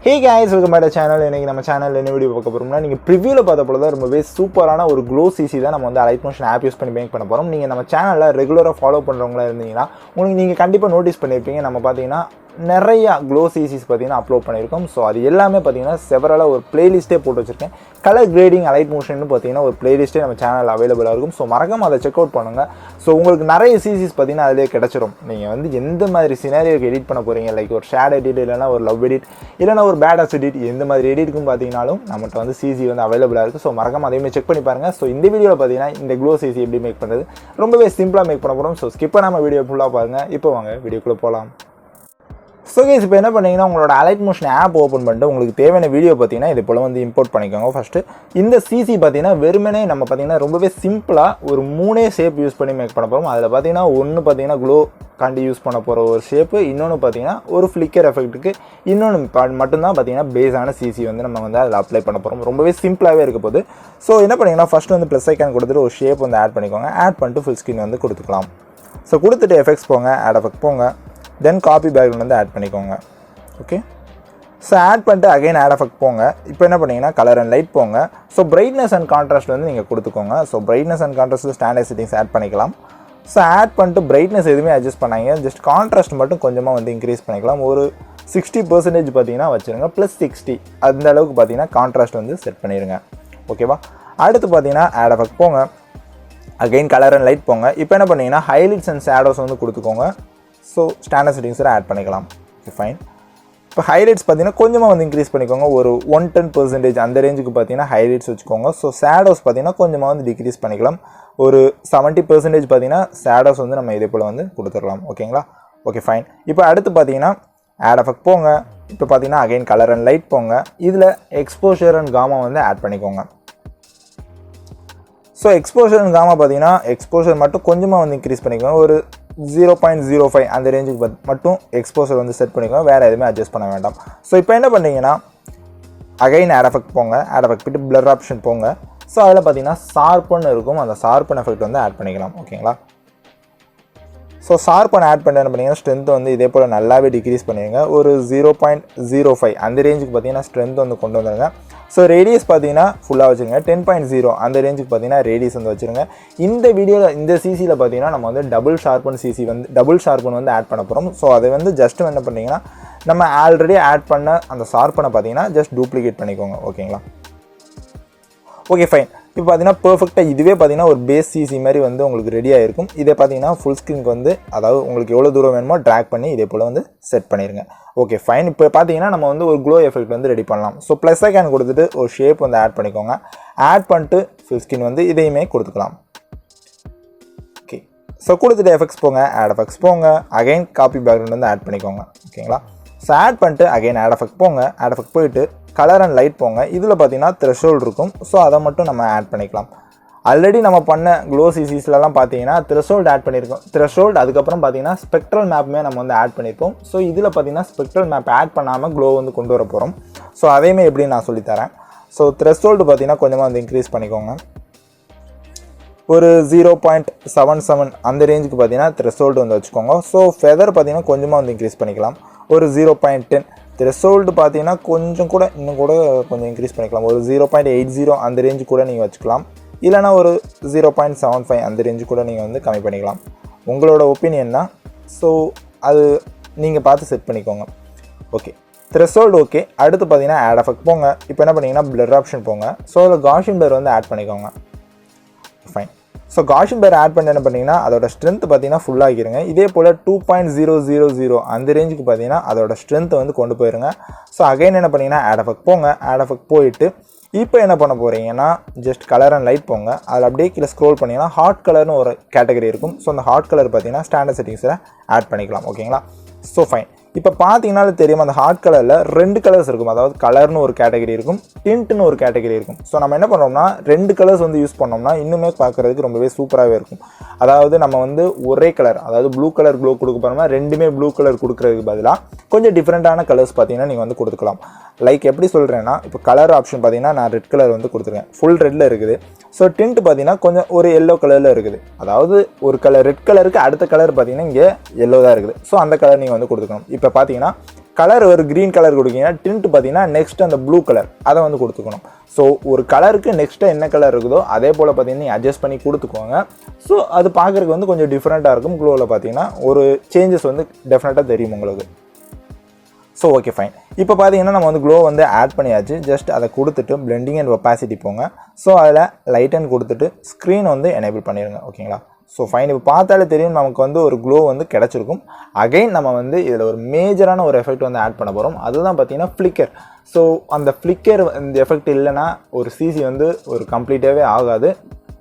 Hey guys, welcome back to the channel. இன்னைக்கு நம்ம சேனல்ல என்ன வீடியோ பார்க்க போறோம்னா நீங்க ப்ரிவியூல பார்த்தப்போ தான் ரொம்பவே சூப்பரான ஒரு Glow CC தான் நம்ம வந்து alightmotion ஆப் யூஸ் பண்ணி மேக் பண்ண போறோம். நீங்க நம்ம சேனல்ல ரெகுலரா ஃபாலோ பண்றவங்களா இருந்தீங்கன்னா உங்களுக்கு நீங்க கண்டிப்பா நோட்டீஸ் பண்ணிருப்பீங்க. நம்ம பாத்தீங்கன்னா நிறைய Glow CCs பாத்தீங்கன்னா அப்லோட் பண்ணிருக்கோம். சோ அது எல்லாமே பாத்தீங்கன்னா செவரலா ஒரு பிளேலிஸ்டே போட்டு வச்சிருக்கேன். கலர் கிரேடிங் alightmotion னு பாத்தீங்கன்னா ஒரு பிளேலிஸ்டே நம்ம சேனல்ல அவேலபிளா இருக்கும். சோ மறக்காம அதை செக் அவுட் பண்ணுங்க. சோ உங்களுக்கு நிறைய CCs பாத்தீங்கன்னா அதிலே கிடைச்சிரும். நீங்க வந்து எந்த மாதிரி சினாரியோக்கு எடிட் பண்ண போறீங்க, லைக் ஒரு ஷேட் எடிட் இல்லனா ஒரு லவ் எடிட் இல்லனா ஒரு பேடாஸ் எடிட் எந்த மாதிரி எடிட்க்கும் பாத்தீங்கனாலும் நம்மட்ட வந்து CC வந்து அவேலபிளா இருக்கு. சோ மறக்காம அதையுமே செக் பண்ணி பாருங்க. சோ இந்த வீடியோல பாத்தீங்கன்னா இந்த Glow CC எப்படி மேக் பண்றது ரொம்பவே சிம்பிளா மேக் பண்ண போறோம். சோ ஸ்கிப் பண்ணாம வீடியோ ஃபுல்லா பாருங்க. இப்போ வாங்க வீடியோக்குள்ள போலாம். ஸோ கைஸ் இப்போ என்ன பண்ணீங்கன்னா உங்களோட alightmotion ஆப் ஓப்பன் பண்ணிட்டு உங்களுக்கு தேவையான வீடியோ பார்த்தீங்கன்னா இது போல் வந்து இம்போர்ட் பண்ணிக்கோங்க. ஃபஸ்ட்டு இந்த CC பார்த்தீங்கன்னா வெறுமனே நம்ம பார்த்தீங்கன்னா ரொம்பவே சிம்பிளாக ஒரு 3 ஷேப் யூஸ் பண்ணி மேக் பண்ண போகிறோம். அதில் பார்த்தீங்கன்னா ஒன்று பார்த்தீங்கன்னா க்ளோ காண்டி யூஸ் பண்ண போகிற ஒரு ஷேப்பு, இன்னொன்று பார்த்தீங்கன்னா ஒரு ஃப்ளிக்கர் எஃபெக்ட்டுக்கு, இன்னொன்று மட்டும்தான் பார்த்தீங்கன்னா பேஸான CC வந்து நம்ம வந்து அதில் அப்ளை பண்ண போகிறோம். ரொம்பவே சிம்பிளாகவே இருக்க போகுது. ஸோ என்ன பண்ணிங்கன்னா ஃபஸ்ட்டு வந்து ப்ளஸ் ஐக்கான் கொடுத்துட்டு ஒரு ஷேப் வந்து ஆட் பண்ணிக்கோங்க. ஆட் பண்ணிட்டு ஃபுல் ஸ்க்ரீன் வந்து கொடுத்துக்கலாம். ஸோ கொடுத்துட்டு எஃபெக்ட்ஸ் போங்க, ஆட் எஃபெக்ட் போங்க, தென் காப்பி பேக்ரவுண்ட் வந்து ஆட் பண்ணிக்கோங்க. ஓகே, ஸோ ஆட் பண்ணிட்டு அகைன் ஆட் எஃபெக்ட் போங்க. இப்போ என்ன பண்ணிங்கன்னா கலர் அண்ட் லைட் போங்க. ஸோ பிரைட்னஸ் அண்ட் கான்ட்ராஸ்ட் வந்து நீங்கள் கொடுத்துக்கோங்க. ஸோ பிரைட்னஸ் அண்ட் கான்ட்ராஸ்ட்டில் ஸ்டாண்டர்ட் செட்டிங்ஸ் ஆட் பண்ணிக்கலாம். ஸோ ஆட் பண்ணிட்டு பிரைட்னஸ் எதுவுமே அட்ஜஸ்ட் பண்ணாங்க, ஜஸ்ட் கான்ட்ராஸ்ட் மட்டும் கொஞ்சமாக வந்து இன்க்ரீஸ் பண்ணிக்கலாம். ஒரு 60% பார்த்தீங்கன்னா வச்சுருங்க, ப்ளஸ் 60 அந்த அளவுக்கு பார்த்தீங்கன்னா கான்ட்ராஸ்ட் வந்து செட் பண்ணிடுங்க. ஓகேவா, அடுத்து பார்த்தீங்கன்னா ஆட் எஃபெக்ட் போங்க, அகைன் கலர் அண்ட் லைட் போங்க. இப்போ என்ன பண்ணிங்கன்னா ஹைலைட்ஸ் அண்ட் ஷேடோஸ் வந்து கொடுத்துக்கோங்க. ஸோ ஸ்டாண்டர்ட் செட்டிங்ஸில் ஆட் பண்ணிக்கலாம். Okay fine. இப்போ ஹைலைட்ஸ் பார்த்தீங்கன்னா கொஞ்சமாக வந்து இன்க்ரீஸ் பண்ணிக்கோங்க, ஒரு 110% அந்த ரேஞ்சுக்கு பார்த்தீங்கன்னா ஹைலைட்ஸ் வச்சுக்கோங்க. ஸோ ஷேடோஸ் பார்த்தீங்கன்னா கொஞ்சமாக வந்து டிக்ரீஸ் பண்ணிக்கலாம், ஒரு 70% பார்த்தீங்கன்னா ஷேடோஸ் வந்து நம்ம இதே போல் வந்து கொடுத்துடலாம். ஓகேங்களா, ஓகே ஃபைன். இப்போ அடுத்து பார்த்தீங்கன்னா ஆட் எஃபெக்ட் போங்க. இப்போ பார்த்தீங்கன்னா அகைன் கலர் அண்ட் லைட் போங்க. இதில் எக்ஸ்போஷர் அண்ட் காமா வந்து ஆட் பண்ணிக்கோங்க. ஸோ எக்ஸ்போஷர் அண்ட் காமா பார்த்தீங்கன்னா எக்ஸ்போஷர் மட்டும் கொஞ்சமாக வந்து இன்க்ரீஸ் பண்ணிக்கோங்க, ஒரு 0.05 அந்த ரேஞ்சுக்கு மட்டும் எக்ஸ்போசர் வந்து செட் பண்ணிக்கோங்க, வேறு எதுவுமே அட்ஜஸ்ட் பண்ண வேண்டாம். ஸோ இப்போ என்ன பண்ணுறீங்கன்னா அகைன் ஆட் எஃபெக்ட் போங்க, ஆட் எஃபெக்ட் போய்ட்டு பிளர் ஆப்ஷன் போங்க. ஸோ அதில் பார்த்தீங்கன்னா ஷார்ப்பன் இருக்கும், அந்த ஷார்ப்பன் எஃபெக்ட் வந்து ஆட் பண்ணிக்கலாம். ஓகேங்களா, ஸோ ஷார்ப்பன் ஆட் பண்ணி என்ன பண்ணிங்கன்னா ஸ்ட்ரென்த் வந்து இதே போல் நல்லாவே டிக்ரீஸ் பண்ணிடுங்க, ஒரு 0.05 அந்த ரேஞ்சுக்கு பார்த்தீங்கன்னா ஸ்ட்ரென்த் வந்து கொண்டு வந்துடுங்க. ஸோ ரேடியஸ் பார்த்தீங்கன்னா ஃபுல்லாக வச்சுருங்க, 10.0 அந்த ரேஞ்சுக்கு பார்த்தீங்கன்னா ரேடியஸ் வந்து வச்சுருங்க. இந்த வீடியோவில் இந்த CCயில் பார்த்தீங்கன்னா நம்ம வந்து டபுள் ஷார்ப்பன் வந்து ஆட் பண்ண போகிறோம். ஸோ அதை வந்து ஜஸ்ட் என்ன பண்ணிங்கன்னா நம்ம ஆல்ரெடி ஆட் பண்ண அந்த ஷார்ப்பனை பார்த்தீங்கன்னா ஜஸ்ட் டூப்ளிகேட் பண்ணிக்கோங்க. ஓகேங்களா, ஓகே ஃபைன். இப்போ பார்த்தீங்கன்னா பெர்ஃபெக்டாக இதுவே பார்த்தீங்கன்னா ஒரு பேஸ் CC மாதிரி வந்து உங்களுக்கு ரெடியாக இருக்கும். இதே பார்த்தீங்கன்னா ஃபுல் ஸ்க்ரீனுக்கு வந்து அதாவது உங்களுக்கு எவ்வளோ தூரம் வேணுமோ ட்ராக் பண்ணி இதே போல் வந்து செட் பண்ணிடுங்க. Okay fine. இப்போ பார்த்தீங்கன்னா நம்ம வந்து ஒரு க்ளோ எஃபெக்ட் வந்து ரெடி பண்ணலாம். ஸோ ப்ளஸ் ஐக்கான் கொடுத்துட்டு ஒரு ஷேப் வந்து ஆட் பண்ணிக்கோங்க. ஆட் பண்ணிட்டு ஃபுல் ஸ்க்ரீன் வந்து இதையுமே கொடுத்துக்கலாம். ஓகே, ஸோ கொடுத்துட்டு எஃபெக்ட்ஸ் போங்க, ஆட் எஃபெக்ட்ஸ் போங்க, அகைன் காப்பி பேக்ரவுண்ட் வந்து ஆட் பண்ணிக்கோங்க. ஓகேங்களா, ஸோ ஆட் பண்ணிட்டு அகைன் ஆட் எஃபெக்ட் போங்க, ஆட் எஃபெக்ட் போயிட்டு கலர் அண்ட் லைட் போங்க. இதில் பார்த்தீங்கன்னா த்ரெஷோல்டு இருக்கும், ஸோ அதை மட்டும் நம்ம ஆட் பண்ணிக்கலாம். ஆல்ரெடி நம்ம பண்ண Glow CCஸ்லாம் பார்த்தீங்கன்னா த்ரெஷோல்டு ஆட் பண்ணியிருக்கோம். த்ரெஷோல்டு அதுக்கப்புறம் பார்த்தீங்கன்னா ஸ்பெக்ட்ரல் மேப்புமே நம்ம வந்து ஆட் பண்ணியிருப்போம். ஸோ இதில் பார்த்தீங்கன்னா ஸ்பெக்ட்ரல் மேப் ஆட் பண்ணாமல் க்ளோ வந்து கொண்டு வர போகிறோம். ஸோ அதையுமே எப்படின்னு நான் சொல்லித்தரேன். ஸோ த்ரெஷோல்டு பார்த்தீங்கன்னா கொஞ்சமாக வந்து இன்க்ரீஸ் பண்ணிக்கோங்க, ஒரு 0.77 அந்த ரேஞ்சுக்கு பார்த்தீங்கன்னா த்ரெஷோல்டு வந்து வச்சுக்கோங்க. ஸோ ஃபெதர் பார்த்தீங்கன்னா கொஞ்சமாக வந்து இன்க்ரீஸ் பண்ணிக்கலாம், ஒரு 0.10. த்ரெஷோல்டு பார்த்தீங்கன்னா கொஞ்சம் கூட இன்னும் கூட கொஞ்சம் இன்க்ரீஸ் பண்ணிக்கலாம், ஒரு 0.80 அந்த ரேஞ்சு கூட நீங்கள் வச்சுக்கலாம், இல்லைனா ஒரு 0.75 அந்த ரேஞ்சு கூட நீங்கள் வந்து கம்மி பண்ணிக்கலாம். உங்களோட ஒப்பீனியன் தான். ஸோ அது நீங்கள் பார்த்து செட் பண்ணிக்கோங்க. Okay, threshold okay. அடுத்து பார்த்தீங்கன்னா ஆட் எஃபெக்ட் போங்க. இப்போ என்ன பண்ணிங்கன்னா பிளர் ஆப்ஷன் போங்க. ஸோ அதில் காஷியன் பிளர் வந்து ஆட் பண்ணிக்கோங்க. Fine. So Gaussian blur add பண்ணி என்ன பண்ணிங்கன்னா அதோட ஸ்ட்ரென்த் பார்த்தீங்கன்னா ஃபுல்லாக ஆகிருங்க. இதே போல் 2.000 அந்த ரேஞ்சுக்கு பார்த்தீங்கன்னா அதோட ஸ்ட்ரென்த்தை வந்து கொண்டு போயிருங்க. ஸோ அகைன் என்ன பண்ணிங்கன்னா ஆட் எஃபெக்ட் போங்க, ஆட் எஃபெக்ட் போயிட்டு இப்போ என்ன பண்ண போகிறீங்கன்னா ஜஸ்ட் கலர் அண்ட் லைட் போங்க. அதில் அப்படியே கீழே ஸ்க்ரோல் பண்ணிங்கன்னா ஹாட் கலர்னு ஒரு கேட்டகரி இருக்கும். ஸோ அந்த ஹாட் கலர் பார்த்தீங்கன்னா ஸ்டாண்டர்ட் செட்டிங்ஸில் ஆட் பண்ணிக்கலாம். ஓகேங்களா, ஸோ ஃபைன். இப்போ பார்த்தீங்கன்னாலே தெரியும் அந்த ஹாட் கலரில் 2 கலர்ஸ் இருக்கும், அதாவது கலர்னு ஒரு கேட்டகரி இருக்கும், டிண்ட்னு ஒரு கேட்டகரி இருக்கும். ஸோ நம்ம என்ன பண்ணுறோம்னா 2 கலர்ஸ் வந்து யூஸ் பண்ணோம்னா இன்னுமே பார்க்குறதுக்கு ரொம்பவே சூப்பராகவே இருக்கும். அதாவது நம்ம வந்து ஒரே கலர், அதாவது ப்ளூ கலர் க்ளோ கொடுக்க போகிறோம்னா ரெண்டுமே ப்ளூ கலர் கொடுக்குறதுக்கு பதிலாக கொஞ்சம் டிஃப்ரெண்ட்டான கலர்ஸ் பார்த்தீங்கன்னா நீங்கள் வந்து கொடுத்துக்கலாம். லைக் எப்படி சொல்கிறேன்னா இப்போ கலர் ஆப்ஷன் பார்த்தீங்கன்னா நான் ரெட் கலர் வந்து கொடுத்துருக்கேன், ஃபுல் ரெட்டில் இருக்குது. ஸோ டிண்ட் பார்த்தீங்கன்னா கொஞ்சம் ஒரு எல்லோ கலரில் இருக்குது, அதாவது ஒரு கலர் ரெட் கலருக்கு அடுத்த கலர் பார்த்தீங்கன்னா இங்கே எல்லோ தான் இருக்குது. ஸோ அந்த கலர் நீங்கள் வந்து கொடுத்துக்கணும். இப்போ பார்த்தீங்கன்னா கலர் ஒரு க்ரீன் கலர் கொடுத்தீங்கன்னா டிண்ட் பார்த்தீங்கன்னா நெக்ஸ்ட் அந்த ப்ளூ கலர் அதை வந்து கொடுத்துக்கணும். ஸோ ஒரு கலருக்கு நெக்ஸ்ட்டு என்ன கலர் இருக்குதோ அதே போல் பார்த்தீங்கன்னா நீங்கள் அட்ஜஸ்ட் பண்ணி கொடுத்துக்கோங்க. ஸோ அது பார்க்குறதுக்கு வந்து கொஞ்சம் டிஃப்ரெண்ட்டாக இருக்கும். க்ளோவில் பார்த்தீங்கன்னா ஒரு சேஞ்சஸ் வந்து டெஃபினட்டாக தெரியும் உங்களுக்கு. So okay fine. இப்போ பார்த்தீங்கன்னா நம்ம வந்து க்ளோ வந்து ஆட் பண்ணியாச்சு. ஜஸ்ட் அதை கொடுத்துட்டு பிளெண்டிங் அண்ட் ஒப்பாசிட்டி போங்க. ஸோ அதில் லைட் அண்ட் கொடுத்துட்டு ஸ்க்ரீன் வந்து எனேபிள் பண்ணிடுங்க. ஓகேங்களா? So fine. இப்போ பார்த்தாலே தெரியும் நமக்கு வந்து ஒரு க்ளோ வந்து கிடச்சிருக்கும். அகைன் நம்ம வந்து இதில் ஒரு மேஜரான ஒரு எஃபெக்ட் வந்து ஆட் பண்ண போகிறோம். அதுதான் பார்த்தீங்கன்னா ஃப்ளிக்கர். ஸோ அந்த ஃப்ளிக்கர் இந்த எஃபெக்ட் இல்லைன்னா ஒரு சிசி வந்து ஒரு கம்ப்ளீட்டாகவே ஆகாது.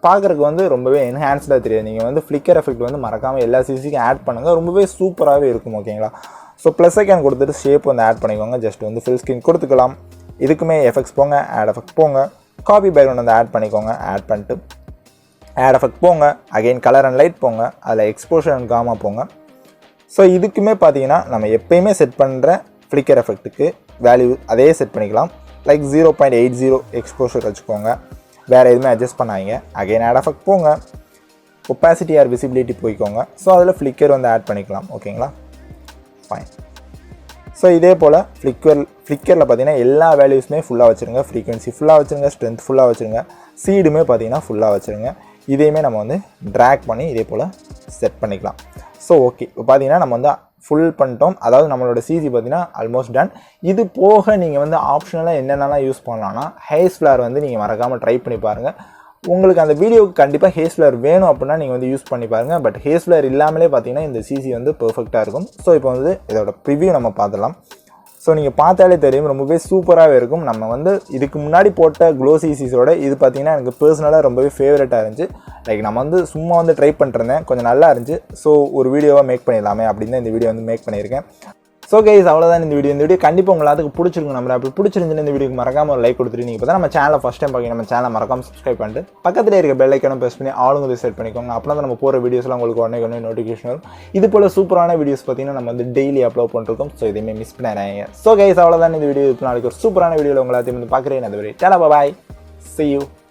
பார்க்குறதுக்கு வந்து ரொம்பவே என்ஹான்ஸ்டாக தெரியாது. நீங்கள் வந்து ஃப்ளிக்கர் எஃபெக்ட் வந்து மறக்காமல் எல்லா சிசிக்கும் ஆட் பண்ணுங்கள். ரொம்பவே சூப்பராகவே இருக்கும். ஓகேங்களா? ஸோ ப்ளஸ் ஐக்கான் கொடுத்துட்டு ஷேப் வந்து ஆட் பண்ணிக்கோங்க. ஜஸ்ட் வந்து ஃபில் ஸ்க்ரீன் கொடுத்துக்கலாம். இதுக்குமே எஃபெக்ட்ஸ் போங்க, ஆட் எஃபெக்ட் போங்க, காப்பி பேக்ரவுண்ட் வந்து ஆட் பண்ணிக்கோங்க. ஆட் பண்ணிட்டு ஆட் எஃபெக்ட் போங்க, அகெயின் கலர் அண்ட் லைட் போங்க, அதில் எக்ஸ்போஷர் அண்ட் காமா போங்க. ஸோ இதுக்குமே பார்த்தீங்கன்னா நம்ம எப்பயுமே செட் பண்ணுற ஃப்ளிக்கர் எஃபெக்ட்டுக்கு வேல்யூ அதே செட் பண்ணிக்கலாம். லைக் 0.80 எக்ஸ்போஷர் வச்சுக்கோங்க. வேறு எதுவுமே அட்ஜஸ்ட் பண்ணாதீங்க. அகெயின் ஆட் எஃபெக்ட் போங்க, ஒப்பாசிட்டி ஆர் விசிபிலிட்டி போய்க்கோங்க. ஸோ அதில் ஃப்ளிக்கர் வந்து ஆட் பண்ணிக்கலாம். ஓகேங்களா? ஃபைன். ஸோ இதே போல் ஃப்ளிக்கரில் பார்த்தீங்கன்னா எல்லா வேல்யூஸுமே ஃபுல்லாக வச்சுருங்க. ஃப்ரீக்வன்சி ஃபுல்லாக வச்சுருங்க, ஸ்ட்ரென்த் ஃபுல்லாக வச்சுருங்க, சீடுமே பார்த்தீங்கன்னா ஃபுல்லாக வச்சுருங்க. இதையுமே நம்ம வந்து ட்ராக் பண்ணி இதே போல் செட் பண்ணிக்கலாம். ஸோ ஓகே, இப்போ பார்த்தீங்கன்னா நம்ம வந்து ஃபுல் பண்ணிட்டோம். அதாவது நம்மளோட சிசி பார்த்தீங்கன்னா ஆல்மோஸ்ட் டன். இது போக நீங்கள் வந்து ஆப்ஷனலாக என்னென்னலாம் யூஸ் பண்ணலாம்னா ஹேஸ் ஃப்ளேர் வந்து நீங்கள் மறக்காமல் ட்ரை பண்ணி பாருங்கள். உங்களுக்கு அந்த வீடியோவுக்கு கண்டிப்பாக ஹேஸ் ஃப்ளேர் வேணும் அப்படின்னா நீங்கள் வந்து யூஸ் பண்ணி பாருங்கள். பட் ஹேஸ் ஃப்ளேர் இல்லாமலே பார்த்தீங்கன்னா இந்த சிசி வந்து பெர்ஃபெக்டாக இருக்கும். ஸோ இப்போ வந்து இதோட ப்ரிவ்யூ நம்ம பார்த்துடலாம். ஸோ நீங்கள் பார்த்தாலே தெரியும், ரொம்பவே சூப்பராகவே இருக்கும். நம்ம வந்து இதுக்கு முன்னாடி போட்ட க்ளோ சிசிஸோட இது பார்த்தீங்கன்னா எனக்கு பர்சனலாக ரொம்பவே ஃபேவரட்டாக இருந்துச்சு. லைக் நம்ம வந்து சும்மா வந்து ட்ரை பண்ணிருந்தேன், கொஞ்சம் நல்லா இருந்துச்சு. ஸோ ஒரு வீடியோவாக மேக் பண்ணிடலாமே அப்படின்னு தான் இந்த வீடியோ வந்து மேக் பண்ணியிருக்கேன். ஸோ கைஸ், அவ்வளோதான் இந்த வீடியோ கண்டிப்பாக உங்களுக்கு பிடிச்சிருக்கும். நம்ம அப்படி பிடிச்சிருந்துன்னு இந்த வீடியோக்கு மறக்காமல் ஒரு லைக் கொடுத்துட்டு நீங்கள் இப்போ தான் நம்ம சேனலை ஃபஸ்ட் டைம் பார்க்க நம்ம சேனலை மறக்காமல் சப்ஸ்கிரைப் பண்ணிட்டு பக்கத்தில் இருக்க பெல் ஐக்கானும் ப்ரெஸ் பண்ணி ஆளுங்க செட் பண்ணிக்கோங்க. அப்படின்னா தான் நம்ம போகிற வீடியோஸ்லாம் உங்களுக்கு உடனே நோட்டிஃபிகேஷன் வரும். இது போல் சூப்பரான வீடியோஸ் பார்த்தீங்கன்னா நம்ம வந்து டெய்லி அப்லோட் பண்ணிருக்கோம். ஸோ இதையுமே மிஸ் பண்ணாங்க. ஸோ கைஸ், அவ்வளோதான் இந்த வீடியோ. இப்போ நாளைக்கு ஒரு சூப்பரான வீடியோவில் உங்களை எல்லாத்தையும் வந்து பார்க்குறேன். அந்த வீடியோ பாய், see you.